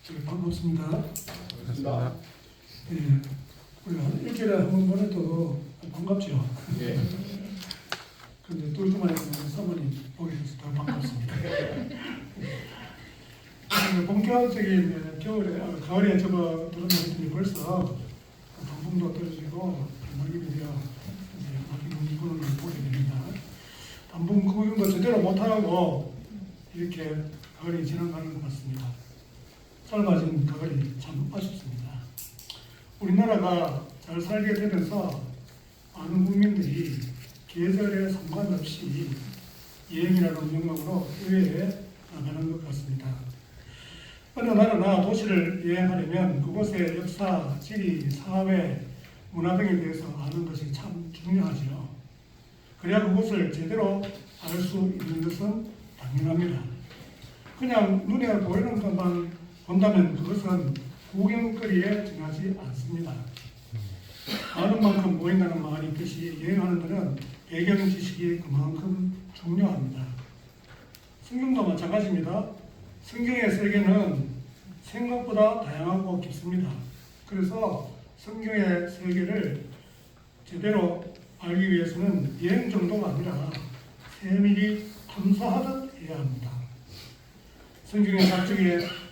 반갑습니다. 반갑습니다. 예, 우리가 일주일에 한 번 보내도 반갑죠. 예. 그런데 또 주말에 사모님 보게 돼서 더 반갑습니다. 본격적인 가을에 들어오니 벌써 단풍도 떨어지고 낙엽이 되어 낙엽 부는 걸 보게 됩니다. 단풍 구경도 제대로 못하고 이렇게 가을이 지나가는 것 같습니다. 짧아진 가을이 참 아쉽습니다. 우리나라가 잘 살게 되면서 많은 국민들이 계절에 상관없이 여행이라는 명목으로 해외에 나가는 것 같습니다. 어느 나라나 도시를 여행하려면 그곳의 역사, 지리, 사회, 문화 등에 대해서 아는 것이 참 중요하죠. 그래야 그곳을 제대로 알 수 있는 것은 당연합니다. 그냥 눈에 보이는 것만 본다면 그것은 구경거리에 지나지 않습니다. 아는 만큼 보인다는 말이 있듯이 여행하는 데는 배경 지식이 그만큼 중요합니다. 성경도 마찬가지입니다. 성경의 세계는 생각보다 다양하고 깊습니다. 그래서 성경의 세계를 제대로 알기 위해서는 여행 정도가 아니라 세밀히 탐사하듯 해야 합니다. 성경의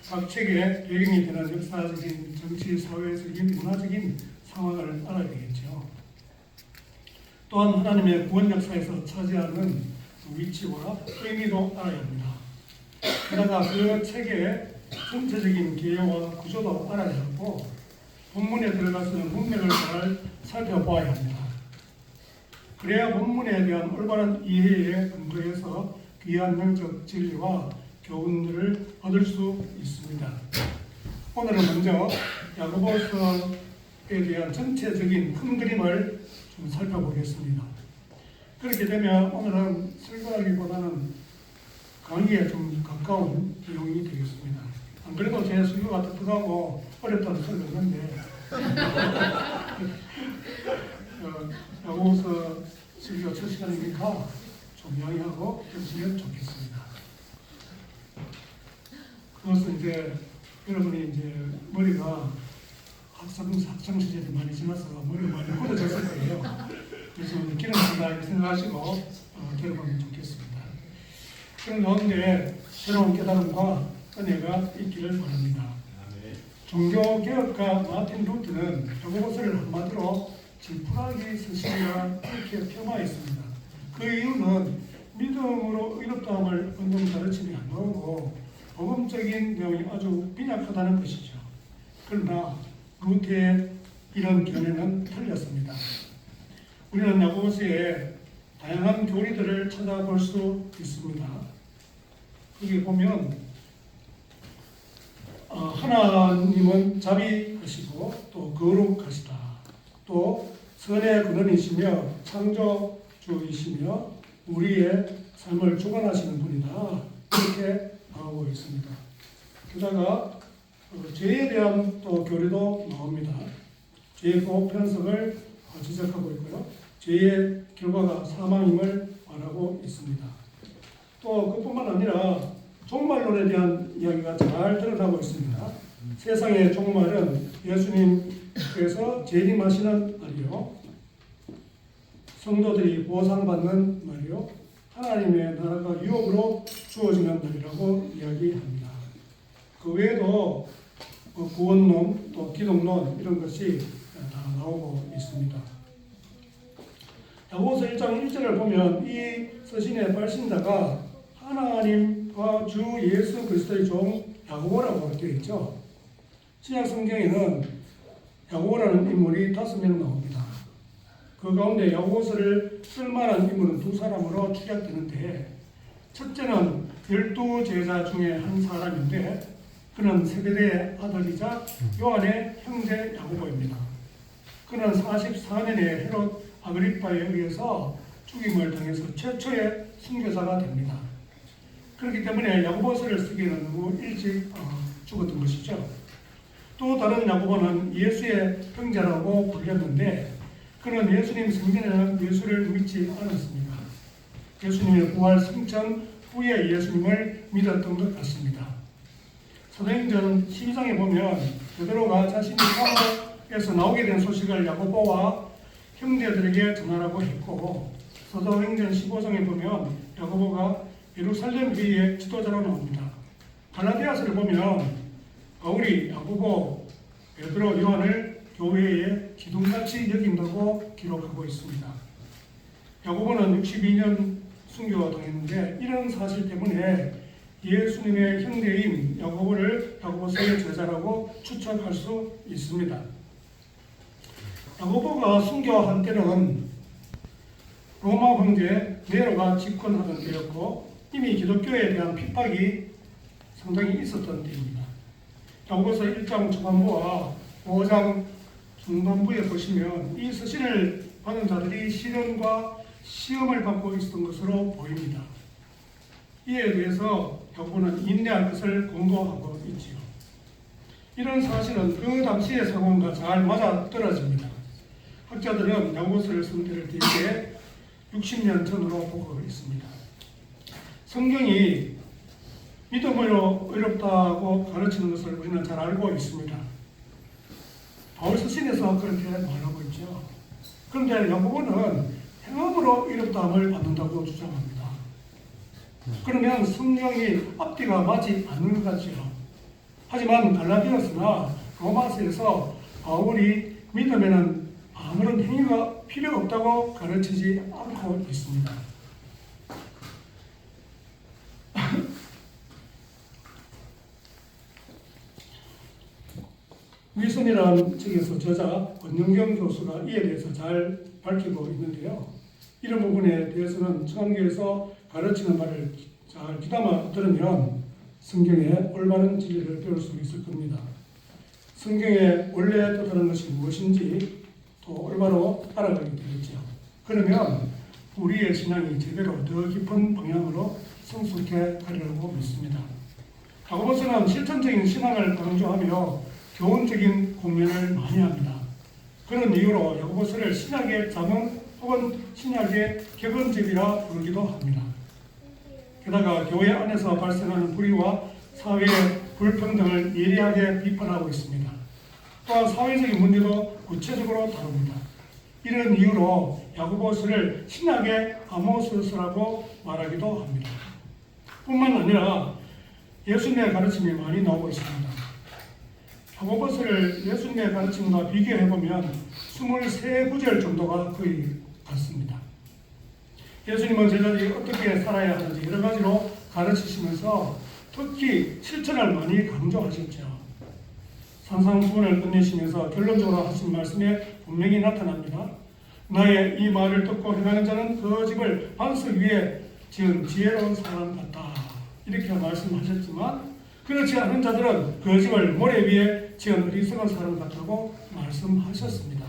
각 책의 배경이 되는 역사적인, 정치, 사회적인, 문화적인 상황을 알아야 되겠죠. 또한 하나님의 구원 역사에서 차지하는 위치와 의미도 알아야 합니다. 게다가 그 책의 전체적인 개요와 구조도 알아야 하고 본문에 들어가서는 문맥을 잘 살펴보아야 합니다. 그래야 본문에 대한 올바른 이해에 근거해서 귀한 영적 진리와 교훈들을 얻을 수 있습니다. 오늘은 먼저 야고보서에 대한 전체적인 큰 그림을 좀 살펴보겠습니다. 그렇게 되면 오늘은 설교하기보다는 강의에 좀 가까운 내용이 되겠습니다. 안 그래도 제 설교가 독특하고 어렵다고 설명했는데 야고보서 설교 첫 시간이니까 좀 양해하고 해주시면 좋겠습니다. 그것은 이제 여러분이 이제 머리가 학창 시절이 많이 지나서 머리가 많이 굳어졌을 거예요. 그래서 기름 쓴다 이렇게 생각하시고 들어보면 좋겠습니다. 그런 가운데 새로운 깨달음과 은혜가 있기를 바랍니다. 종교개혁가 마틴 루트는 야고보서를 한마디로 지푸라기 서신이라 이렇게 폄하했습니다. 그 이유는 믿음으로 의롭다함을 얻는 가르침이 안 나오고 복음적인 내용이 아주 빈약하다는 것이죠. 그러나 루트의 이런 견해는 틀렸습니다. 우리는 야고보서에 다양한 교리들을 찾아볼 수 있습니다. 여기 보면 하나님은 자비하시고 또 거룩하시다. 또 선의 근원이시며 창조주이시며 우리의 삶을 주관하시는 분이다. 이렇게 나오고 있습니다. 게다가 죄에 대한 또 교리도 나옵니다. 죄의 보호 편성을 지적하고 있고요. 죄의 결과가 사망임을 말하고 있습니다. 또 그뿐만 아니라 종말론에 대한 이야기가 잘 드러나고 있습니다. 세상의 종말은 예수님께서 재림하시는 날이요, 성도들이 보상받는 날이요, 하나님의 나라가 유업으로 주어지는 날이라고 이야기합니다. 그 외에도 구원론, 또 기독론 이런 것이 다 나오고 있습니다. 야고보서 1장 1절을 보면 이 서신의 발신자가 하나님과 주 예수 그리스도의 종 야고보라고 되어 있죠. 신약 성경에는 야고보라는 인물이 5명 나옵니다. 그 가운데 야고보서를 쓸만한 인물은 2사람으로 추격되는데, 첫째는 12제자 중에 한 사람인데 그는 세베대의 아들이자 요한의 형제 야고보입니다. 그는 44년에 헤롯 아그리파에 의해서 죽임을 당해서 최초의 순교자가 됩니다. 그렇기 때문에 야고보서를 쓰기에는 너무 일찍 죽었던 것이죠. 또 다른 야고보는 예수의 형제라고 불렸는데 그는 예수님 생전에는 예수를 믿지 않았습니다. 예수님의 부활 승천 후에 예수님을 믿었던 것 같습니다. 사도행전 12장에 보면 베드로가 자신이 감옥에서 나오게 된 소식을 야고보와 형제들에게 전하라고 했고, 사도행전 15장에 보면 야고보가 예루살렘 회의의 지도자로 나옵니다. 갈라디아서를 보면 바울이 야고보, 베드로, 요한을 교회의 기둥같이 여긴다고 기록하고 있습니다. 야고보는 62년 순교당했는데 이런 사실 때문에 예수님의 형제인 야고보를 야고보서의 저자라고 추측할 수 있습니다. 야고보가 순교한 때는 로마 황제 네로가 집권하던 때였고 이미 기독교에 대한 핍박이 상당히 있었던 때입니다. 야고보서 1장 초반부와 5장 중반부에 보시면 이 서신을 받은 자들이 시련과 시험을 받고 있었던 것으로 보입니다. 이에 대해서 야고보는 인내할 것을 공고하고 있지요. 이런 사실은 그 당시의 상황과 잘 맞아떨어집니다. 학자들은 야고보서를 쓴 때를 대개 60년 전으로 보고 있습니다. 성경이 믿음으로 어렵다고 가르치는 것을 우리는 잘 알고 있습니다. 바울 서신에서 그렇게 말하고 있죠. 그런데 야고보는 행함으로 어렵다함을 받는다고 주장합니다. 그러면 성경이 앞뒤가 맞지 않는 것 같죠. 하지만 갈라디아서나 로마서에서 바울이 믿음에는 아무런 행위가 필요 없다고 가르치지 않고 있습니다. 위선이라는 책에서 저자 권영경 교수가 이에 대해서 잘 밝히고 있는데요. 이런 부분에 대해서는 청안교에서 가르치는 말을 잘 귀담아 들으면 성경의 올바른 진리를 배울 수 있을 겁니다. 성경의 원래 뜻하는 것이 무엇인지 또 올바로 알아가게 되겠죠. 그러면 우리의 신앙이 제대로 더 깊은 방향으로 성숙해 가려고 믿습니다. 야고보서는 실천적인 신앙을 강조하며 교훈적인 공면을 많이 합니다. 그런 이유로 야고보서를 신약의 자문 혹은 신약의 격언집이라 부르기도 합니다. 게다가 교회 안에서 발생하는 불의와 사회의 불평등을 예리하게 비판하고 있습니다. 또한 사회적인 문제도 구체적으로 다룹니다. 이런 이유로 야고보서를 신약의 아모스서라고 말하기도 합니다. 뿐만 아니라 예수님의 가르침이 많이 나오고 있습니다. 야고보서를 예수님의 가르침과 비교해보면 23구절 정도가 거의 같습니다. 예수님은 제자들이 어떻게 살아야 하는지 여러 가지로 가르치시면서 특히 실천을 많이 강조하셨죠. 산상수훈을 끝내시면서 결론적으로 하신 말씀에 분명히 나타납니다. 나의 이 말을 듣고 행하는 자는 그 집을 반석 위에 지은 지혜로운 사람 같다. 이렇게 말씀하셨지만 그렇지 않은 자들은 그 집을 모래 위에 지은 어리석은 사람 같다고 말씀하셨습니다.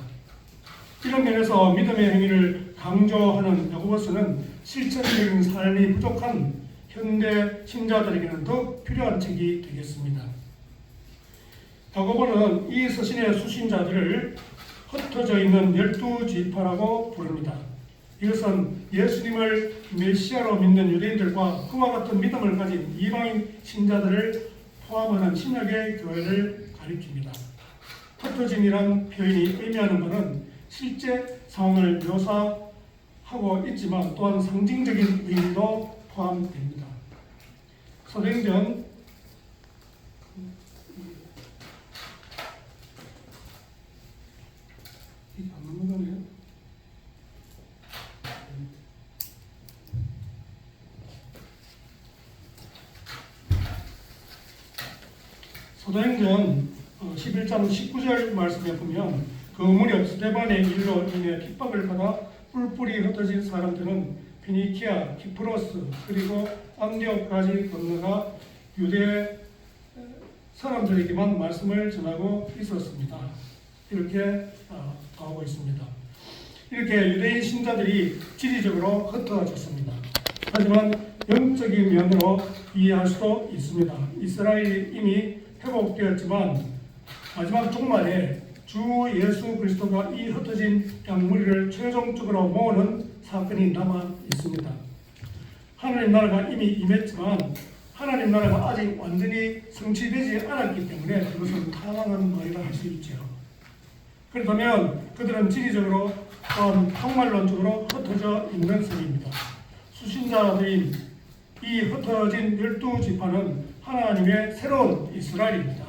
이런 면에서 믿음의 행위를 강조하는 야고보서는 실천적인 삶이 부족한 현대 신자들에게는 더욱 필요한 책이 되겠습니다. 야고보는 이 서신의 수신자들을 흩어져 있는 12지파라고 부릅니다. 이것은 예수님을 메시아로 믿는 유대인들과 그와 같은 믿음을 가진 이방인 신자들을 포함하는 신약의 교회를 가리킵니다. 흩어짐이란 표현이 의미하는 바는 실제 상황을 묘사하고 있지만 또한 상징적인 의미도 포함됩니다. 사도행전 11장 19절 말씀에 보면 그 무렵 스데반의 일로 인해 핍박을 받아 뿔뿔이 흩어진 사람들은 피니키아, 키프로스 그리고 안디옥까지 건너가 유대 사람들에게만 말씀을 전하고 있었습니다. 이렇게 나오고 있습니다. 이렇게 유대인 신자들이 지리적으로 흩어졌습니다. 하지만 영적인 면으로 이해할 수도 있습니다. 이스라엘이 이미 회복되었지만 마지막 종말에 주 예수 그리스도가 이 흩어진 양무리를 최종적으로 모으는 사건이 남아 있습니다. 하나님 나라가 이미 임했지만 하나님 나라가 아직 완전히 성취되지 않았기 때문에 그것은 타당한 말이라 할 수 있죠. 그렇다면 그들은 지리적으로 또한 종말론적으로 흩어져 있는 셈입니다. 수신자들인 이 흩어진 12지파는 하나님의 새로운 이스라엘입니다.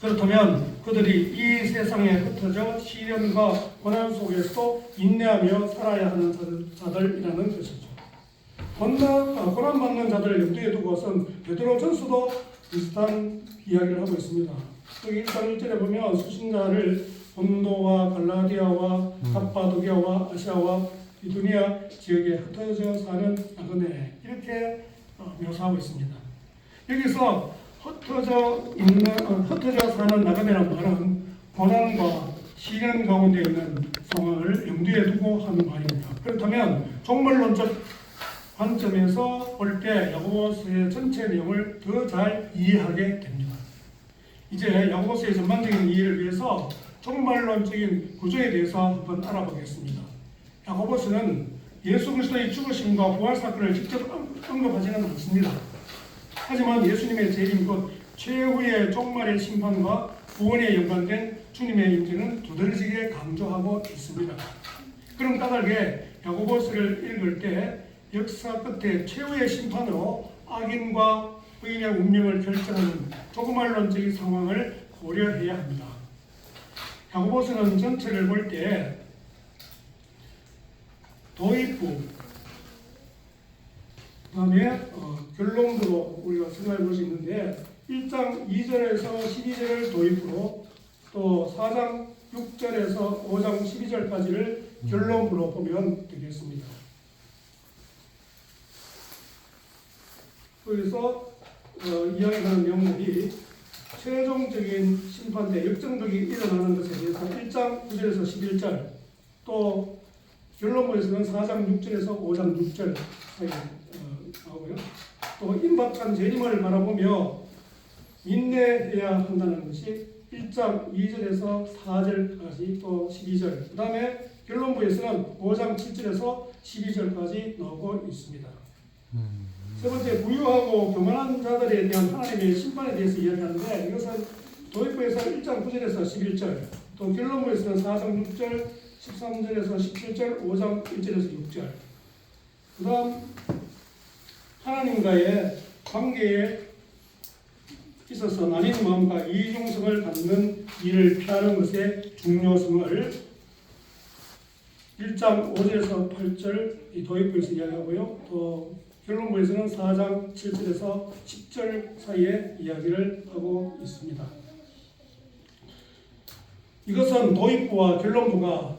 그렇다면 그들이 이 세상에 흩어져 시련과 고난 속에서도 인내하며 살아야 하는 자들이라는 것이죠. 고난받는 자들을 염두에 두고선 베드로전서도 비슷한 이야기를 하고 있습니다. 여기 1장 1절에 보면 수신자를 본도와 갈라디아와 갑바도기아와 아시아와 비두니아 지역에 흩어져 사는 나그네 이렇게 묘사하고 있습니다. 여기서 흩어져 사는 나그네란 말은 고난과 시련 가운데 있는 상황을 염두에 두고 하는 말입니다. 그렇다면 종말론적 관점에서 볼 때 야고보서의 전체 내용을 더 잘 이해하게 됩니다. 이제 야고보서의 전반적인 이해를 위해서 종말론적인 구조에 대해서 한번 알아보겠습니다. 야고보서는 예수 그리스도의 죽으심과 부활 사건을 직접 언급하지는 않습니다. 하지만 예수님의 재림 곧 최후의 종말의 심판과 구원에 연관된 주님의 임재는 두드러지게 강조하고 있습니다. 그럼 까닭에 야고보서를 읽을 때 역사 끝에 최후의 심판으로 악인과 의인의 운명을 결정하는 종말론적인 상황을 고려해야 합니다. 야고보서는 전체를 볼 때 도입부, 그 다음에 결론부로 우리가 생각해 볼 수 있는데 1장 2절에서 12절을 도입부로 또 4장 6절에서 5장 12절까지를 결론부로 보면 되겠습니다. 여기서 이야기하는 내용들이 최종적인 심판 때 역정적이 일어나는 것에 대해서 1장 9절에서 11절 또 결론부에서는 4장 6절에서 5장 6절 사이에 나오고요. 또 임박한 재림을 바라보며 인내해야 한다는 것이 1장 2절에서 4절까지 또 12절 그 다음에 결론부에서는 5장 7절에서 12절까지 나오고 있습니다. 세 번째, 부유하고 교만한 자들에 대한 하나님의 심판에 대해서 이야기하는데 이것은 도입부에서 1장 9절에서 11절 또 결론부에서는 4장 6절 13절에서 17절 5장 1절에서 6절 그 다음 하나님과의 관계에 있어서 나뉜 마음과 이중성을 갖는 일을 피하는 것의 중요성을 1장 5절에서 8절 이 도입부에서 이야기하고요. 또 결론부에서는 4장 7절에서 10절 사이에 이야기를 하고 있습니다. 이것은 도입부와 결론부가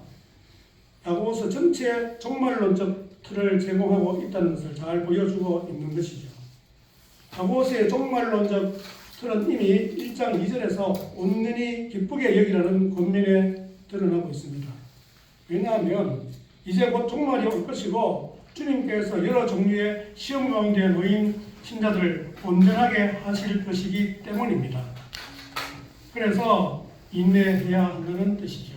야고보서 전체 종말론적 틀을 제공하고 있다는 것을 잘 보여주고 있는 것이죠. 야고보서의 종말론적 틀은 이미 1장 2절에서 온전히 기쁘게 여기라는 권면에 드러나고 있습니다. 왜냐하면 이제 곧 종말이 올 것이고 주님께서 여러 종류의 시험 가운데 놓인 신자들을 온전하게 하실 것이기 때문입니다. 그래서 인내해야 한다는 뜻이죠.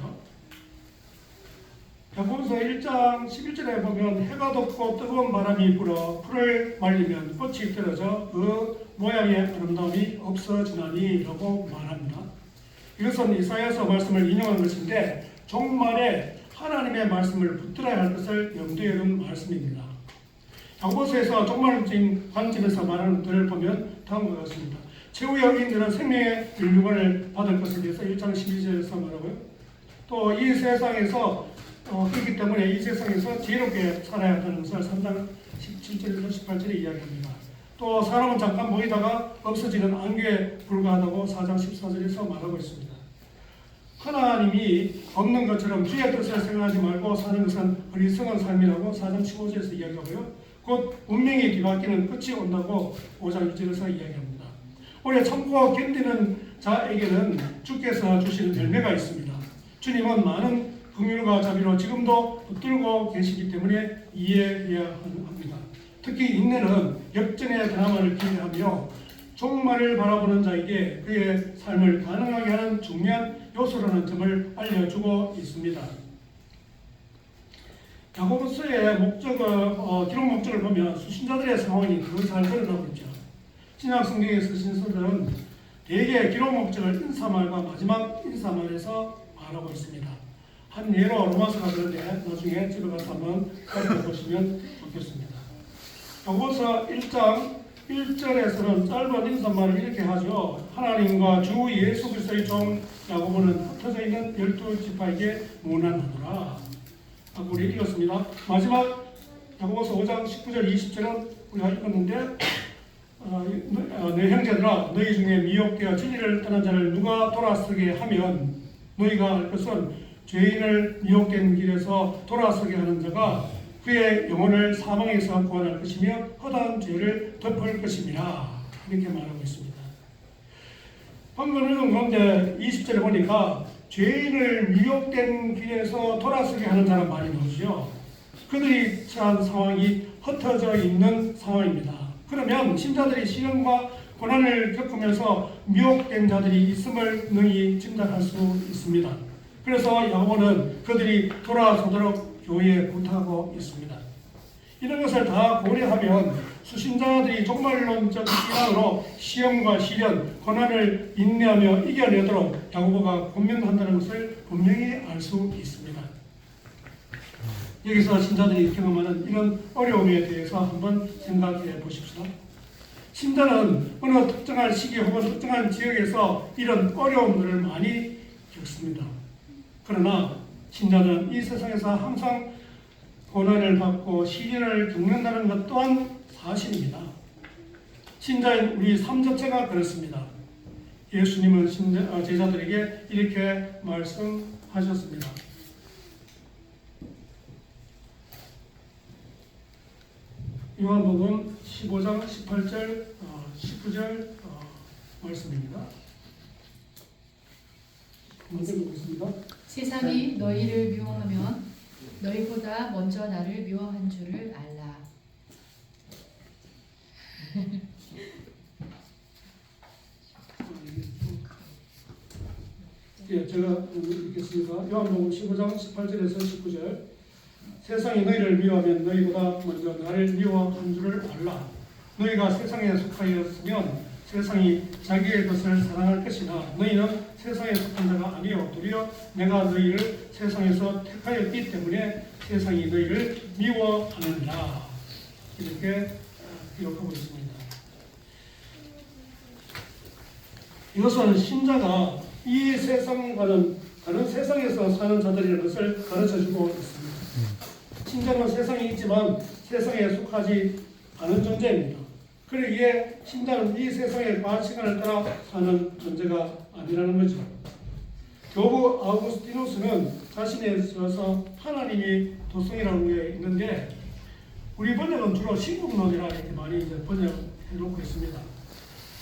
야고보서 1장 11절에 보면 해가 돋고 뜨거운 바람이 불어 풀을 말리면 꽃이 떨어져 그 모양의 아름다움이 없어지나니 라고 말합니다. 이것은 이사야서 말씀을 인용한 것인데 종말에 하나님의 말씀을 붙들어야 할 것을 염두에 둔 말씀입니다. 야고보서에서 종말적인 관점에서 말하는 것들을 보면 다음과 같습니다. 최후의 의인들은 생명의 율류관을 받을 것에 대해서 1장 12절에서 말하고요. 또 이 세상에서 그렇기 때문에 이 세상에서 지혜롭게 살아야 한다는 것을 3장 17절에서 18절에 이야기합니다. 또 사람은 잠깐 보이다가 없어지는 안개에 불과하다고 4장 14절에서 말하고 있습니다. 하나님이 없는 것처럼 주의 뜻을 생각하지 말고 사는 것은 어리석은 삶이라고 4장 15절에서 이야기하고요. 곧 운명이 뒤바뀌는 끝이 온다고 5장 1절에서 이야기합니다. 오래 참고 견디는 자에게는 주께서 주시는 열매가 있습니다. 주님은 많은 긍휼과 자비로 지금도 붙들고 계시기 때문에 이해해야 합니다. 특히 인내는 역전의 드라마를 기대하며 종말을 바라보는 자에게 그의 삶을 가능하게 하는 중요한 요소라는 점을 알려주고 있습니다. 야고보서의 목적을 기록 목적을 보면 수신자들의 상황이 더 잘 드러나고 있죠. 신약 성경의 서신서들은 대개 기록 목적을 인사말과 마지막 인사말에서 말하고 있습니다. 한 예로 로마서가 그런데 나중에 집에 가서 한번 살펴보시면 좋겠습니다. 야고보서 1장 1절에서는 짧은 인사말을 이렇게 하죠. 하나님과 주 예수 그리스도의 종 야고보는 흩어져 있는 12지파에게 문안하노라. 우리 읽었습니다. 마지막 야고보서 5장 19절 20절은 우리가 읽었는데 내 형제들아 너희 중에 미혹되어 진리를 떠난 자를 누가 돌아서게 하면 너희가 알 것은 죄인을 미혹된 길에서 돌아서게 하는 자가 그의 영혼을 사망에서 구원할 것이며 허다한 죄를 덮을 것입니다. 이렇게 말하고 있습니다. 방금 읽은 가운데 20절에 보니까 죄인을 미혹된 길에서 돌아서게 하는 자는 많이 나오죠. 그들이 처한 상황이 흩어져 있는 상황입니다. 그러면 신자들이 시련과 고난을 겪으면서 미혹된 자들이 있음을 능히 짐작할 수 있습니다. 그래서 야고보는 그들이 돌아서도록 교회에 부탁하고 있습니다. 이런 것을 다 고려하면 수신자들이 종말론적 신앙으로 시험과 시련, 고난을 인내하며 이겨내도록 야고보가 권면한다는 것을 분명히 알 수 있습니다. 여기서 신자들이 경험하는 이런 어려움에 대해서 한번 생각해 보십시다. 신자는 어느 특정한 시기 혹은 특정한 지역에서 이런 어려움들을 많이 겪습니다. 그러나 신자는 이 세상에서 항상 고난을 받고 시련을 겪는다는 것 또한 사실입니다. 신자인 우리 삶 자체가 그렇습니다. 예수님은 제자들에게 이렇게 말씀하셨습니다. 요한복음 15장 18절 19절 말씀입니다. 먼저 보겠습니다. 세상이 너희를 미워하면 너희보다 먼저 나를 미워한 줄을 알라. 예, 제가 읽겠습니다. 요한복음 15장 18절에서 19절. 세상이 너희를 미워하면 너희보다 먼저 나를 미워한 줄을 알라. 너희가 세상에 속하였으면 세상이 자기의 것을 사랑할 것이나 너희는 세상에 속한 자가 아니요 도리어 내가 너희를 세상에서 택하였기 때문에 세상이 너희를 미워하느니라. 이렇게 기록하고 있습니다. 이것은 신자가 이 세상과는 다른 세상에서 사는 자들이라는 것을 가르쳐주고 있습니다. 신자는 세상에 있지만 세상에 속하지 않은 존재입니다. 그러기에 신자는 이 세상의 가치관을 따라 사는 존재가 아니라는 거죠. 교부 아우구스티누스는 자신에 있어서 하나님이 도성이라는 게 있는데 우리 번역은 주로 신국론이라 이렇게 많이 이제 번역해놓고 있습니다.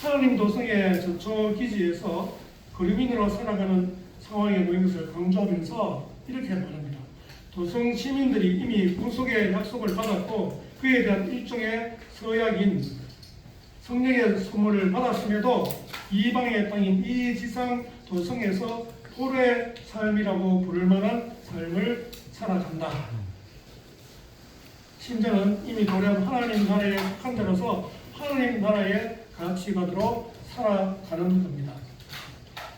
하나님 도성의 전초 기지에서 거류민으로 살아가는 상황에 놓인 것을 강조하면서 이렇게 말합니다. 도성 시민들이 이미 구속의 약속을 받았고 그에 대한 일종의 서약인 성령의 선물을 받았음에도 이방의 땅인 이 지상 도성에서 포로의 삶이라고 부를 만한 삶을 살아간다. 신자는 이미 도래한 하나님 나라에 속한 자로서 하나님 나라의 가치관으로 살아가는 겁니다.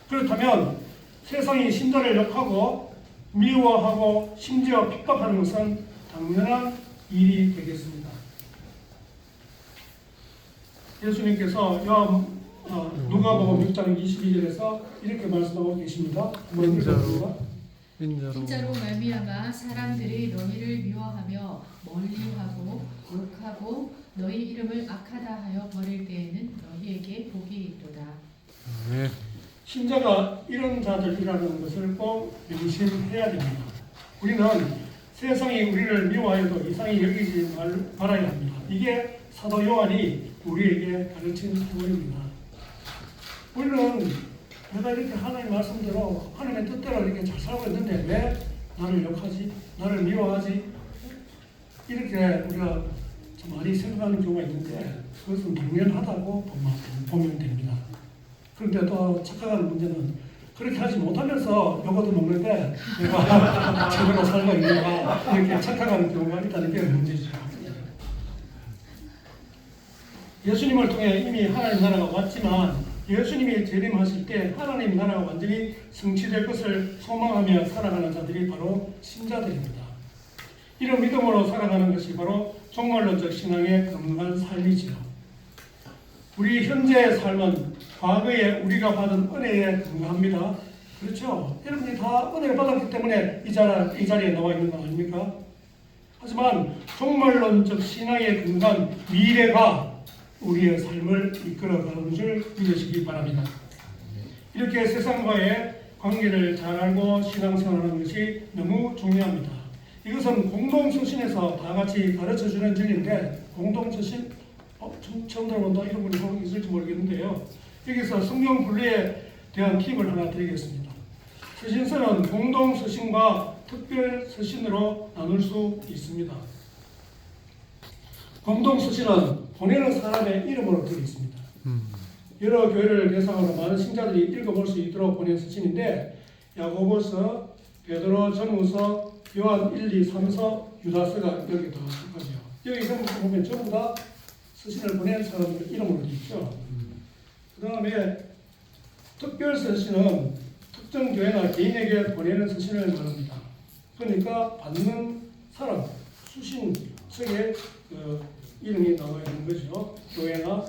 그렇다면 세상이 신자를 욕하고 미워하고 심지어 핍박하는 것은 당연한 일이 되겠습니다. 예수님께서 누가복음 6장 22절에서 이렇게 말씀하고 계십니다. 한번 읽어보겠습니다. 진짜로 말미암아 사람들이 너희를 미워하며 멀리하고 욕하고 너희 이름을 악하다 하여 버릴 때에는 너희에게 복이 있도다. 네. 신자가 이런 자들이라는 것을 꼭 명심해야 됩니다. 우리는 세상이 우리를 미워해도 이상히 여기지 말아야 합니다. 이게 사도 요한이 우리에게 가르친 교훈입니다. 우리는 내가 이렇게 하나님 말씀대로 하나님의 뜻대로 이렇게 잘 살고 있는데 왜 나를 욕하지? 나를 미워하지? 이렇게 우리가 좀 많이 생각하는 경우가 있는데 그것은 당연하다고 보면 됩니다. 그런데 또 착각하는 문제는 그렇게 하지 못하면서 요거도 먹는데 내가 제대로 살고 있는가 이렇게 착각하는 경우가 있다는 게 문제죠. 예수님을 통해 이미 하나님 나라가 왔지만 예수님이 재림하실 때 하나님 나라가 완전히 성취될 것을 소망하며 살아가는 자들이 바로 신자들입니다. 이런 믿음으로 살아가는 것이 바로 종말론적 신앙의 근간 삶이지요. 우리 현재의 삶은 과거에 우리가 받은 은혜에 근거합니다. 그렇죠? 여러분이 다 은혜를 받았기 때문에 이 자리에 나와 있는 거 아닙니까? 하지만 종말론적 신앙의 근간 미래가 우리의 삶을 이끌어가는 줄 믿으시기 바랍니다. 이렇게 세상과의 관계를 잘 알고 신앙생활하는 것이 너무 중요합니다. 이것은 공동서신에서 다 같이 가르쳐주는 진리인데 공동서신? 처음 들어본다 이런 분이 혹 있을지 모르겠는데요. 여기서 성경 분류에 대한 팁을 하나 드리겠습니다. 서신서는 공동서신과 특별서신으로 나눌 수 있습니다. 공동서신은 보내는 사람의 이름으로 되어 있습니다. 여러 교회를 대상으로 많은 신자들이 읽어볼 수 있도록 보낸 서신인데 야고보서, 베드로 전후서, 요한 1, 2, 3서, 유다서가 여기 다 속하죠. 여기 보면 전부 다 서신을 보낸 사람들 이름으로 되어 있죠. 그 다음에 특별 서신은 특정 교회나 개인에게 보내는 서신을 말합니다. 그러니까 받는 사람, 수신석에 이름이 나와 있는 거죠. 교회나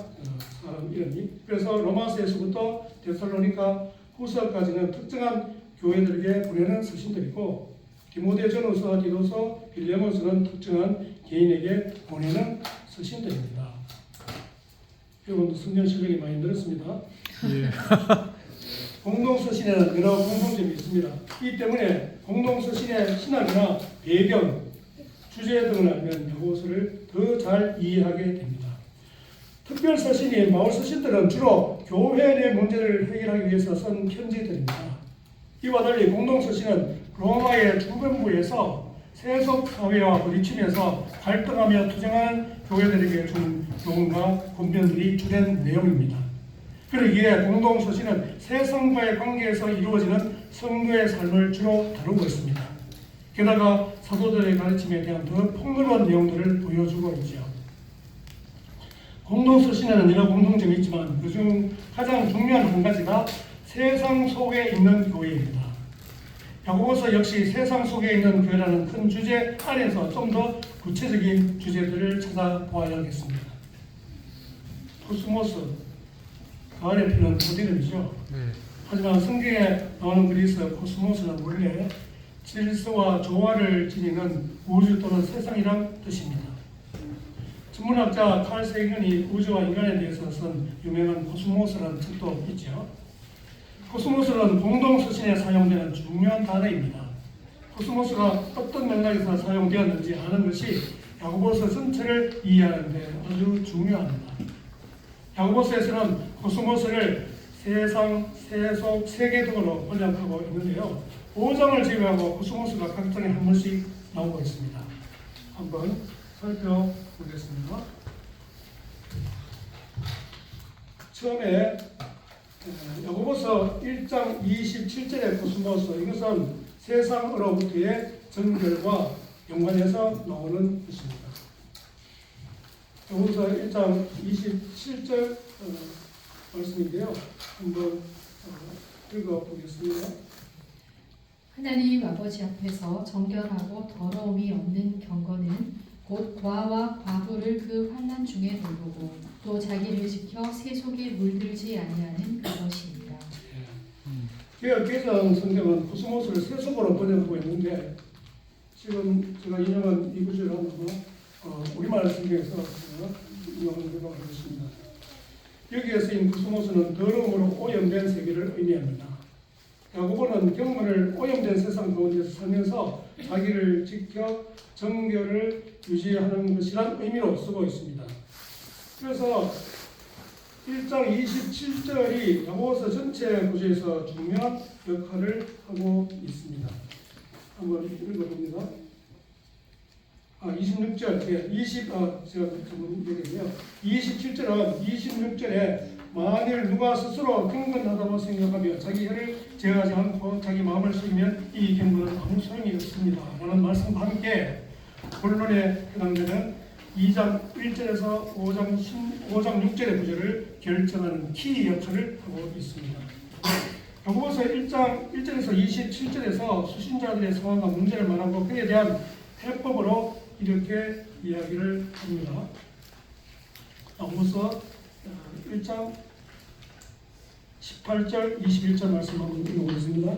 사람 이름이. 그래서 로마서에서부터 데살로니가 후서까지는 특정한 교회들에게 보내는 서신들이고 디모데전후서, 디도서, 빌레몬서는 특정한 개인에게 보내는 서신들입니다. 여러분도 성경 실력이 많이 늘었습니다. 예. 공동서신에는 여러 공통점이 있습니다. 이 때문에 공동서신의 신학이나 배경, 주제 등을 알면 야고보서를 더 잘 이해하게 됩니다. 특별서신인 마을서신들은 주로 교회 내 문제를 해결하기 위해서 쓴 편지들입니다. 이와 달리 공동서신은 로마의 주변부에서 세속사회와 부딪히면서 갈등하며 투쟁하는 교회들에게 주는 교훈과 권면들이 주된 내용입니다. 그러기에 공동서신은 세상과의 관계에서 이루어지는 성도의 삶을 주로 다루고 있습니다. 게다가 사도들의 가르침에 대한 더 폭넓은 내용들을 보여주고 있죠. 공동서신에는 여러 공통점이 있지만 그중 가장 중요한 한 가지가 세상 속에 있는 교회입니다. 야고보서 역시 세상 속에 있는 교회라는 큰 주제 안에서 좀 더 구체적인 주제들을 찾아보아야겠습니다. 코스모스, 가을에 피는 꽃 이름이죠. 하지만 성경에 나오는 글에서 코스모스는 원래 질서와 조화를 지니는 우주 또는 세상이란 뜻입니다. 천문학자 칼 세이건이 우주와 인간에 대해서 쓴 유명한 코스모스라는 책도 있죠. 코스모스는 공동서신에 사용되는 중요한 단어입니다. 코스모스가 어떤 맥락에서 사용되었는지 아는 것이 야고보서 전체를 이해하는 데 아주 중요합니다. 야고보서에서는 코스모스를 세상, 세속, 세계 등으로 번역하고 있는데요. 5장을 제외하고 코스모스가 각 장에 한 번씩 나오고 있습니다. 한번 살펴보겠습니다. 처음에 야고보서 1장 27절의 코스모스, 이것은 세상으로부터의 정결과 연관해서 나오는 것입니다. 야고보서 1장 27절 말씀인데요. 한번 읽어보겠습니다. 하나님 아버지 앞에서 정결하고 더러움이 없는 경건은 곧 과와 과부를 그 환난 중에 돌보고 또 자기를 지켜 세속에 물들지 아니하는 그것입니다. 개혁개정 성경은 코스모스를 세속으로 번역하고 있는데 지금 제가 인용한 이 구절을 한번 우리말 성경에서 인용하도록 하겠습니다. 여기에 쓰인 코스모스는 더러움으로 오염된 세계를 의미합니다. 야고보는 경건을 오염된 세상 가운데서 살면서 자기를 지켜 정결을 유지하는 것이란 의미로 쓰고 있습니다. 그래서 1장 27절이 야고보서 전체 구조에서 중요한 역할을 하고 있습니다. 한번 읽어봅니다. 26절, 예, 27절은 26절에 만일 누가 스스로 경건하다고 생각하며 자기 혀를 제어하지 않고 자기 마음을 속이면 이 경건은 아무 소용이 없습니다. 라는 말씀과 함께 본론에 해당되는 2장 1절에서 5장 6절의 구절을 결정하는 키 역할을 하고 있습니다. 야고보서 1장 1절에서 27절에서 수신자들의 상황과 문제를 말하고 그에 대한 해법으로 이렇게 이야기를 합니다. 야고보서 1장 18절 21절 말씀 한번 읽어보겠습니다.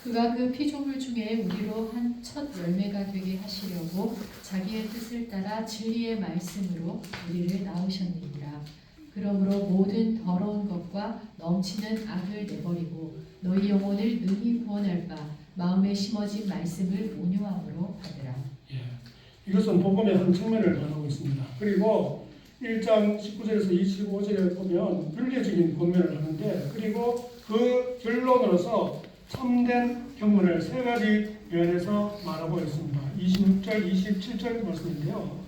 그가 그 피조물 중에 우리로 한 첫 열매가 되게 하시려고 자기의 뜻을 따라 진리의 말씀으로 우리를 낳으셨느니라. 그러므로 모든 더러운 것과 넘치는 악을 내버리고 너희 영혼을 능히 구원할 바 마음에 심어진 말씀을 온유함으로 받으라. 예, 이것은 복음의 한 측면을 말하고 있습니다. 그리고 1장 19절에서 25절에 보면 윤리적인 권면을 하는데, 그리고 그 결론으로서 참된 경건을 세 가지 면에서 말하고 있습니다. 26절, 27절 말씀인데요.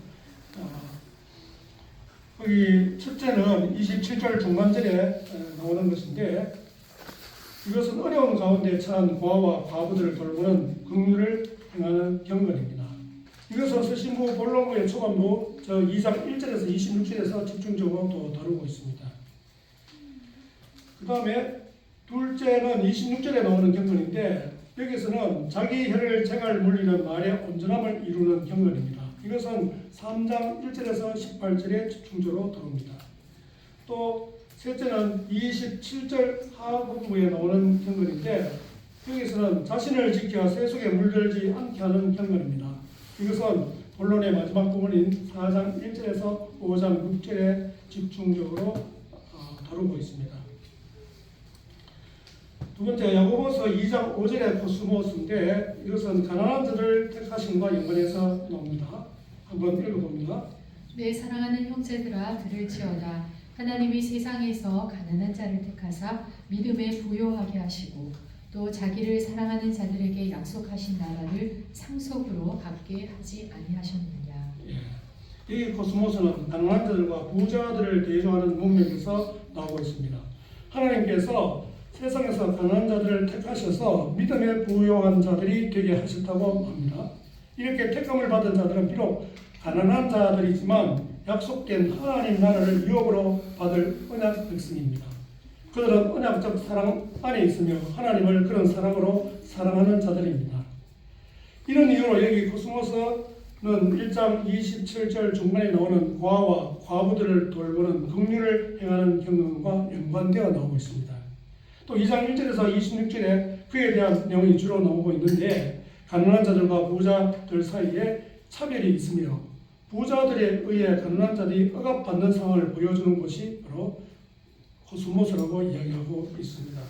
여기 첫째는 27절 중간절에 나오는 것인데, 이것은 어려운 가운데 처한 고아와 과부들을 돌보는 긍휼을 행하는 경건입니다. 이것은 서신부 본론부의 초반부 2장 1절에서 26절에서 집중적으로 또 다루고 있습니다. 그 다음에 둘째는 26절에 나오는 경건인데, 여기서는 자기 혀를 제갈 물리는 말의 온전함을 이루는 경건입니다. 이것은 3장 1절에서 18절에 집중적으로 다룹니다. 또 셋째는 27절 하부부에 나오는 경건인데, 여기서는 자신을 지켜 세속에 물들지 않게 하는 경건입니다. 이것은 본론의 마지막 부분인 4장 1절에서 5장 6절에 집중적으로 다루고 있습니다. 두 번째, 야고보서 2장 5절의 코스모스인데, 이것은 가난한 자를 택하심과 연관해서 나옵니다. 한번 읽어봅니다. 내 사랑하는 형제들아 들을지어다. 하나님이 세상에서 가난한 자를 택하사 믿음에 부요하게 하시고 또 자기를 사랑하는 자들에게 약속하신 나라를 상속으로 갖게 하지 아니하셨느냐. 예. 이 코스모스는 가난한 자들과 부자들을 대조하는 문맥에서 나오고 있습니다. 하나님께서 세상에서 가난한 자들을 택하셔서 믿음에 부요한 자들이 되게 하셨다고 합니다. 이렇게 택함을 받은 자들은 비록 가난한 자들이지만 약속된 하나님 나라를 유업으로 받을 언약 백성입니다. 그들은 언약적 사랑 안에 있으며 하나님을 그런 사랑으로 사랑하는 자들입니다. 이런 이유로 여기 코스모스는 1장 27절 중간에 나오는 고아와 과부들을 돌보는 긍휼을 행하는 경험과 연관되어 나오고 있습니다. 또 2장 1절에서 26절에 그에 대한 내용이 주로 나오고 있는데, 가난한 자들과 부자들 사이에 차별이 있으며 부자들에 의해 가난한 자들이 억압받는 상황을 보여주는 것이 바로 코스모스라고 이야기하고 있습니다.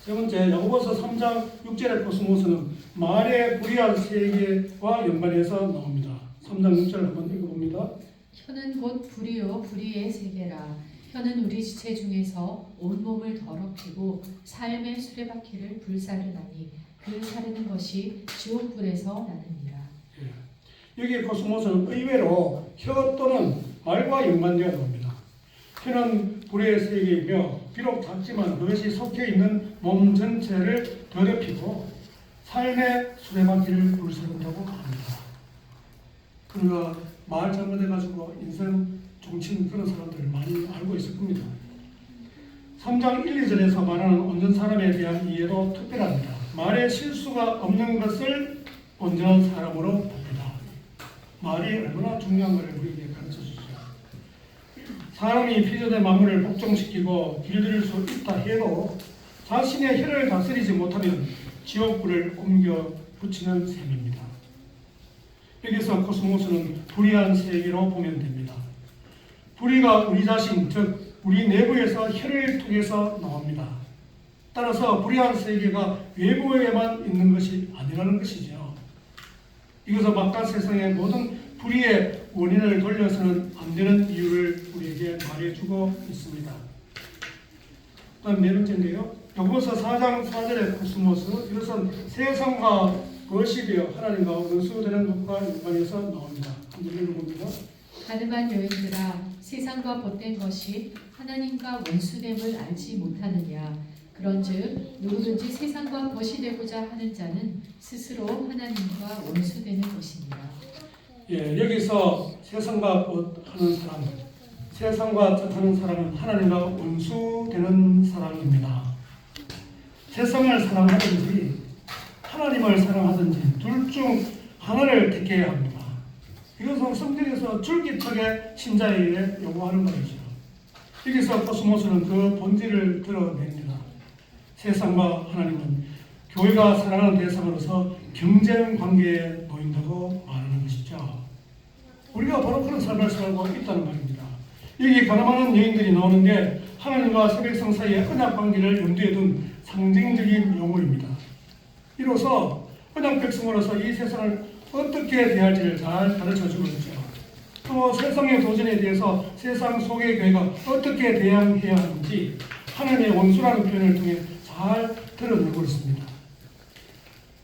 세 번째, 야고보서 3장 6절의 코스모스는 말의 불의한 세계와 연관해서 나옵니다. 3장 6절 한번 읽어봅니다. 혀는 곧 불의요 불의의 세계라. 혀는 우리 지체 중에서 온몸을 더럽히고 삶의 수레바퀴를 불사르나니 그 사르는 것이 지옥불에서 나느니라. 예. 여기 코스모스는 의외로 혀 또는 말과 연관되어 나옵니다. 혀는 불의 세계이며 비록 작지만 그것이 속해있는 몸 전체를 더럽히고 삶의 수레바퀴를 불사른다고 합니다. 그러니까 말 잘못해가지고 인생 종친 그런 사람들을 많이 알고 있을 겁니다. 3장 1, 2절에서 말하는 온전 사람에 대한 이해도 특별합니다. 말에 실수가 없는 것을 온전한 사람으로 봅니다. 말이 얼마나 중요한 것을 우리에게 가르쳐주죠. 사람이 피조된 만물을 복종시키고 길들일 수 있다 해도 자신의 혀를 다스리지 못하면 지옥불을 옮겨 붙이는 셈입니다. 여기서 코스모스는 불의한 세계로 보면 됩니다. 불의가 우리 자신, 즉 우리 내부에서 혀를 통해서 나옵니다. 따라서 불의한 세계가 외부에만 있는 것이 아니라는 것이죠. 이것은 바깥 세상의 모든 불의의 원인을 돌려서는 안 되는 이유를 우리에게 말해주고 있습니다. 다음 네 번째인데요. 야고보서 4장 4절의 코스모스, 이것은 세상과 것이 되어 하나님과 원수되는 것과 연관해서 나옵니다. 한번 읽어봅니다. 가늠한 여인들아, 세상과 벗된 것이 하나님과 원수됨을 알지 못하느냐. 그런즉 누구든지 세상과 벗이 되고자 하는 자는 스스로 하나님과 원수되는 것입니다. 예, 여기서 세상과 벗하는 사람, 세상과 뜻하는 사람은 하나님과 원수되는 사람입니다. 세상을 사랑하든지 하나님을 사랑하든지 둘 중 하나를 택해야 합니다. 이것은 성경에서 줄기차게 신자에게 요구하는 것이죠. 여기서 코스모스는 그 본질을 드러냅니다. 세상과 하나님은 교회가 사랑하는 대상으로서 경쟁 관계에 놓인다고 말하는 것이죠. 우리가 바로 그런 삶을 살고 있다는 말입니다. 여기 가늠하는 여인들이 나오는데 하나님과 세백성 사이의 언약 관계를 염두에 둔 상징적인 용어입니다. 이로써 언약 백성으로서 이 세상을 어떻게 대할지를 잘 가르쳐주고 있죠. 또 세상의 도전에 대해서 세상 속의 교회가 어떻게 대응해야 하는지 하나님의 원수라는 표현을 통해 잘 드러내고 있습니다.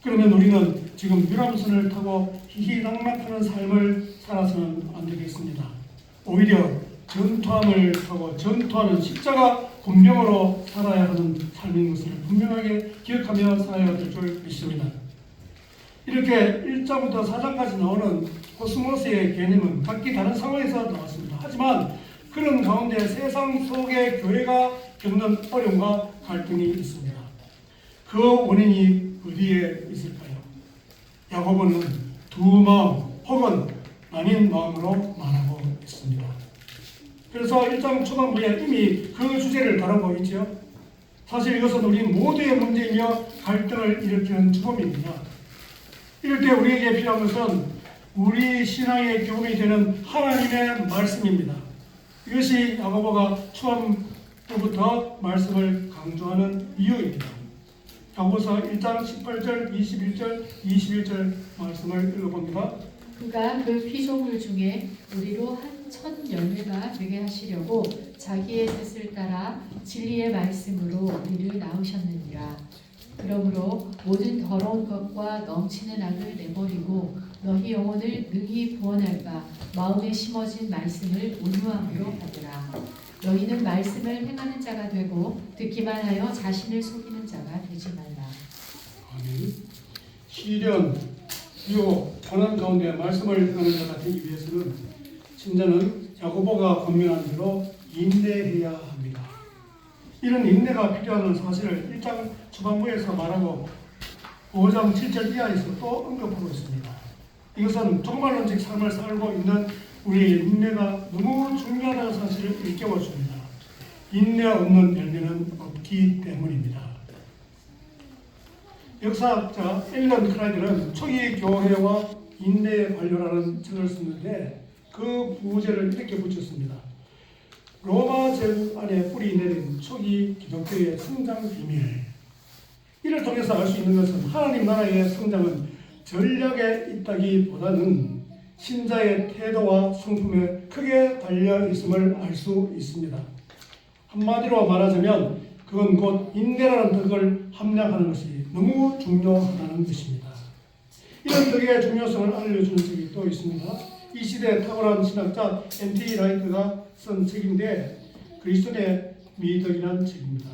그러면 우리는 지금 유람선을 타고 희희낙낙하는 삶을 살아서는 안 되겠습니다. 오히려 전투함을 타고 전투하는 십자가 군병으로 살아야 하는 삶인 것을 분명하게 기억하며 살아야 될 줄 믿습니다. 이렇게 1장부터 4장까지 나오는 코스모스의 개념은 각기 다른 상황에서 나왔습니다. 하지만 그런 가운데 세상 속의 교회가 겪는 어려움과 갈등이 있습니다. 그 원인이 어디에 있을까요? 야고보는 두 마음 혹은 나뉜 마음으로 말하고 있습니다. 그래서 1장 초반부에 이미 그 주제를 다루고 있죠. 사실 이것은 우리 모두의 문제이며 갈등을 일으키는 주범입니다. 이럴 때 우리에게 필요한 것은 우리 신앙의 교훈이 되는 하나님의 말씀입니다. 이것이 야고보가 초반부부터 말씀을 강조하는 이유입니다. 야고보서 1장 18절, 21절, 21절 말씀을 읽어봅니다. 그가 그 피조물 중에 우리로 한 첫 열매가 되게 하시려고 자기의 뜻을 따라 진리의 말씀으로 우리를 낳으셨느니라. 그러므로 모든 더러운 것과 넘치는 악을 내버리고 너희 영혼을 능히 구원할까 마음에 심어진 말씀을 온유함으로 받으라. 너희는 말씀을 행하는 자가 되고 듣기만 하여 자신을 속이는 자가 되지 말라. 아멘. 시련, 유혹, 고난 가운데 말씀을 행하는 자가 되기 위해서는 신자는 야고보가 권면한 대로 인내해야 합니다. 이런 인내가 필요한 사실을 1장 초반부에서 말하고 5장 7절 이하에서 또 언급하고 있습니다. 이것은 종말론적 삶을 살고 있는 우리의 인내가 너무 중요하다는 사실을 일깨워줍니다. 인내 없는 열매는 없기 때문입니다. 역사학자 앨런 크라이드는 초기 교회와 인내의 관료라는 책을 썼는데 그 부제를 이렇게 붙였습니다. 로마 제국 안에 뿌리 내린 초기 기독교의 성장 비밀. 이를 통해서 알 수 있는 것은 하나님 나라의 성장은 전략에 있다기보다는 신자의 태도와 성품에 크게 달려 있음을 알 수 있습니다. 한마디로 말하자면 그건 곧 인내라는 덕을 함량하는 것이 너무 중요하다는 것입니다. 이런 덕의 중요성을 알려주는 책이 또 있습니다. 이 시대의 탁월한 신학자 N.T. 라이트가 쓴 책인데 그리스도의 미덕이라는 책입니다.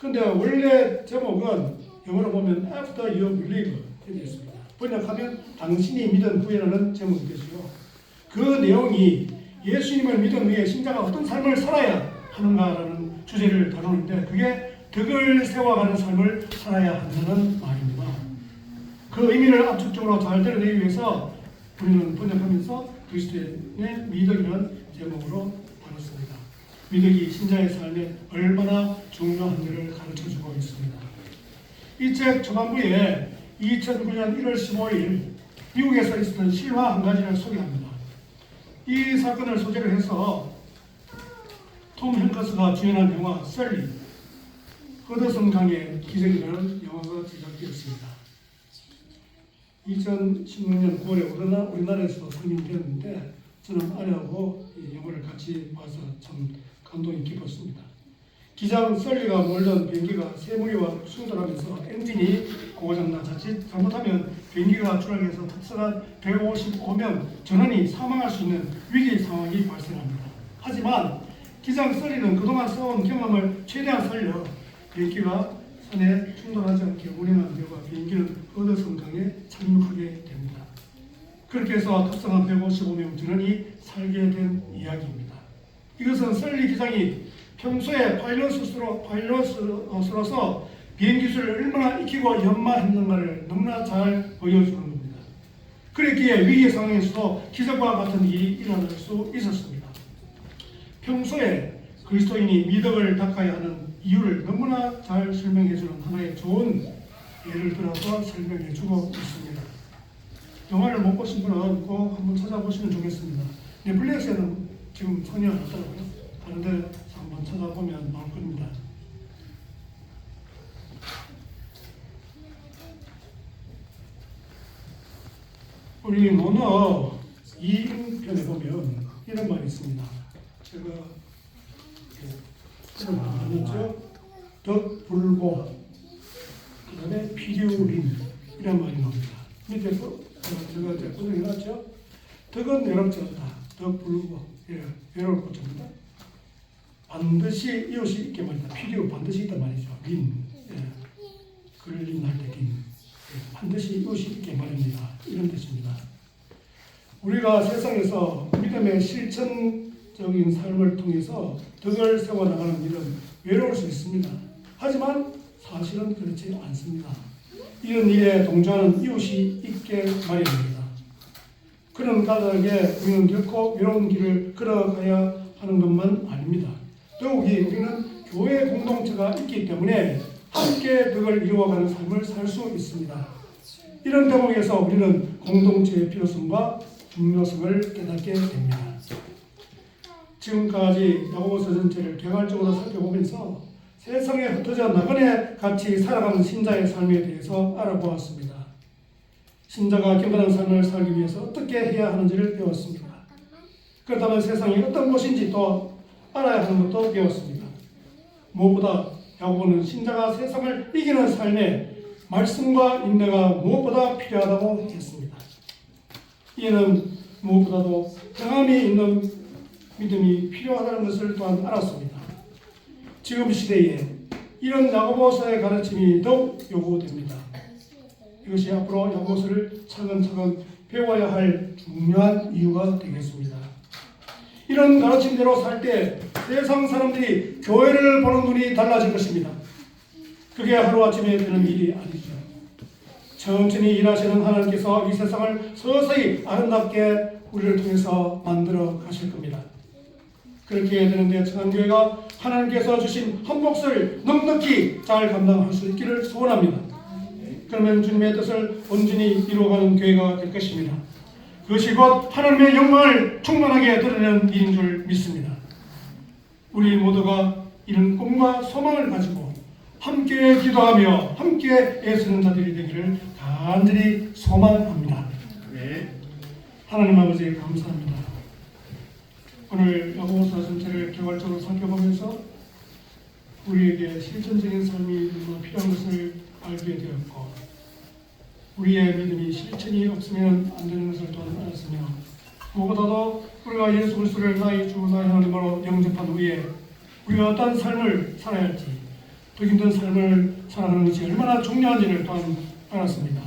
그런데 원래 제목은 영어로 보면 After You Believe 이렇게 있습니다. 번역하면 당신이 믿은 후에라는 제목이 되죠. 그 내용이 예수님을 믿은 후에 신자가 어떤 삶을 살아야 하는가라는 주제를 다루는데 그게 덕을 세워가는 삶을 살아야 한다는 말입니다. 그 의미를 압축적으로 잘 드러내기 위해서 우리는 번역하면서 그리스도의 미덕이라는 제목으로 다뤘습니다. 미덕이 신자의 삶에 얼마나 중요한지를 가르쳐주고 있습니다. 이 책 초반부에 2009년 1월 15일 미국에서 있었던 실화 한 가지를 소개합니다. 이 사건을 소재로 해서 톰 행커스가 주연한 영화 셀리, 허드슨 강의 기적이라는 영화가 제작되었습니다. 2016년 9월에 우리나라에서 상영되었는데 저는 아내하고 이 영화를 같이 봐서 참 감동이 깊었습니다. 기장 썰리가 몰던 비행기가 새무리와 충돌하면서 엔진이 고장나 자칫 잘못하면 비행기가 추락해서 탑승한 155명 전원이 사망할 수 있는 위기 상황이 발생합니다. 하지만 기장 썰리는 그동안 쌓아온 경험을 최대한 살려 비행기가 산에 충돌하지 않게 운행한 결과 비행기는 어드성강에 착륙하게 됩니다. 그렇게 해서 탑승한 155명 전원이 살게 된 이야기입니다. 이것은 썰리 기장이 평소에 파일럿으로서 비행 기술을 얼마나 익히고 연마했는가를 너무나 잘 보여주는 겁니다. 그랬기에 위기 상황에서도 기적과 같은 일이 일어날 수 있었습니다. 평소에 그리스도인이 미덕을 닦아야 하는 이유를 너무나 잘 설명해주는 하나의 좋은 예를 들어서 설명해주고 있습니다. 영화를 못 보신 분은 꼭 한번 찾아보시면 좋겠습니다. 넷플릭스에는 지금 상영을 하더라고요. 다른 데 한번 찾아보면 나올 겁니다. 우리 논어 2편에 보면 이런 말이 있습니다. 제가 아니죠? 덕불고 그 다음에 필요린 이런 말이 나옵니다. 밑에서 제가 이제 구성해놨죠? 덕은 외롭지 않다. 덕불고 외로울 것입니다. 반드시 이웃이 있게 말이다. 필요 반드시 있단 말이죠. 린, 근린할 때 린, 반드시 이웃이 있게 말입니다. 이런 뜻입니다. 우리가 세상에서 믿음의 실천적인 삶을 통해서 덕을 세워나가는 일은 외로울 수 있습니다. 하지만 사실은 그렇지 않습니다. 이런 일에 동조하는 이웃이 있게 마련입니다. 그런 까닭에 우리는 결코 외로운 길을 걸어가야 하는 것만 아닙니다. 더욱이 우리는 교회 공동체가 있기 때문에 함께 덕을 이루어가는 삶을 살 수 있습니다. 이런 대목에서 우리는 공동체의 필요성과 중요성을 깨닫게 됩니다. 지금까지 야고보서 전체를 개괄적으로 살펴보면서 세상에 흩어져 나그네 같이 살아가는 신자의 삶에 대해서 알아보았습니다. 신자가 경건한 삶을 살기 위해서 어떻게 해야 하는지를 배웠습니다. 그렇다면 세상이 어떤 곳인지 또 알아야 하는 것도 배웠습니다. 무엇보다 야고보는 신자가 세상을 이기는 삶에 말씀과 인내가 무엇보다 필요하다고 했습니다. 이에는 무엇보다도 평안이 있는 믿음이 필요하다는 것을 또한 알았습니다. 지금 시대에 이런 야고보서의 가르침이 더욱 요구됩니다. 이것이 앞으로 야고보서를 차근차근 배워야 할 중요한 이유가 되겠습니다. 이런 가르침대로 살 때 세상 사람들이 교회를 보는 눈이 달라질 것입니다. 그게 하루아침에 되는 일이 아니죠. 천천히 일하시는 하나님께서 이 세상을 서서히 아름답게 우리를 통해서 만들어 가실 겁니다. 그렇게 되는데 청안교회가 하나님께서 주신 한 몫을 넉넉히 잘 감당할 수 있기를 소원합니다. 그러면 주님의 뜻을 온전히 이루어가는 교회가 될 것입니다. 그것이 곧 하나님의 영광을 충만하게 드러내는 일인 줄 믿습니다. 우리 모두가 이런 꿈과 소망을 가지고 함께 기도하며 함께 애쓰는 자들이 되기를 간절히 소망합니다. 하나님 아버지 감사합니다. 오늘 야고보서 전체를 개괄적으로 살펴보면서 우리에게 실천적인 삶이 너무 필요한 것을 알게 되었고 우리의 믿음이 실천이 없으면 안 되는 것을 또한 알았으며 무엇보다도 우리가 예수 그리스도를 나의 주 나의 하나님으로 영접한 후에 우리가 어떤 삶을 살아야 할지 더 힘든 삶을 살아가는 것이 얼마나 중요한지를 또한 알았습니다.